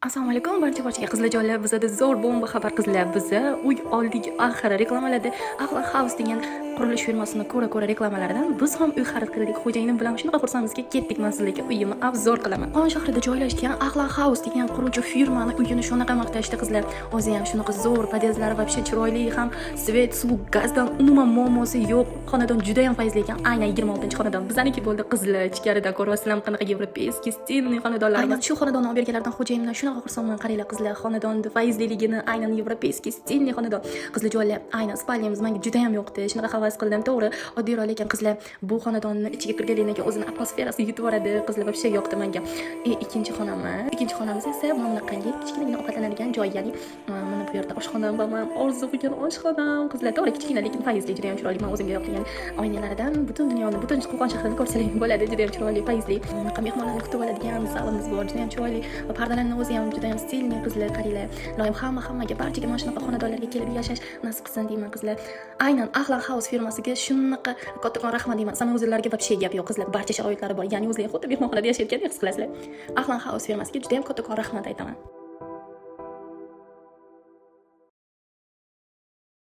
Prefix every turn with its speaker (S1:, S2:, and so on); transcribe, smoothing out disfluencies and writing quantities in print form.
S1: Assalomu alaykum barchaga qizlarjonlar, bizada zo'r bomba xabar qizlar. Biza uy oldik axir reklamalarda Axloq House degan qurilish firmasini ko'ra reklamalaridan biz ham uy xarid qildik. Xo'jayinim bilan shunaqa xursandmizki, ketdik manzilga. Uyimni obzor qilaman. Qon shahrida joylashgan Axloq House degan quruvchi firmani uyini shunaqa maqtashdi qizlar. O'zi ham shunaqa zo'r, podyezdlari вообще chiroyli, ham svet, suv, gazdan umuman muammosi yo'q. Xonadon juda ham fayzli ekan. Aynan 26-xonadon bizaniki bo'ldi qizlar. Ichkaridan ko'ryapsizlar qanaqa yevropeyskiy stilniy xonadonlar. Aynan shu xonadonni olib berganlardan xo'jayinimdan shunaqa xursandman. Qaranglar qizlar, xonadonni fayzliligini, aynan yevropeyskiy stilniy xonadon. Qizlar joylar, aynan spalnyamiz menga juda ham yoqdi. Shunaqa havas qildim, to'g'ri. Oddiyroq lekin qizlar, bu xonadonni ichiga kirgandan keyin o'zini atmosferasi yutib yuboradi. Qizlar вообще yoqdi menga. Ikkinchi xonamiz. Ikkinchi xonamiz esa mana bunaqangi kichkinagina ovqatlanadigan joy, ya'ni mana bu yerda oshxonam va men orzu qilgan oshxonam. Qizlar to'g'ri kichkina, lekin fayzli, juda ham chiroyli. Men o'zimga yoqgan oynalaridan butun dunyoni, butun Qo'qon shahrini ko'rsalar bo'ladi. Juda ham chiroyli, fayzli. Mehmonlarni kutib oladigan zalimiz bor, juda ham chiroyli. Va pardalarning o'zi ham juda ham stilniy qizlar, qaranglar. Iloyim hammaga barchaga mana shunaqa xonadonlarga kelib yashash nasib qilsin deyman qizlar. Aynan Axloq House firmasiga shunaqa kattakon rahmat deyman. Sana o'zlariga вообще gap yo'q qizlar. Barcha sharoitlari bor. Ya'ni o'zlari xuddi mehmonxonada yashayotgandek his qilasizlar. Axloq House firmasiga juda ham kattakon rahmat aytaman.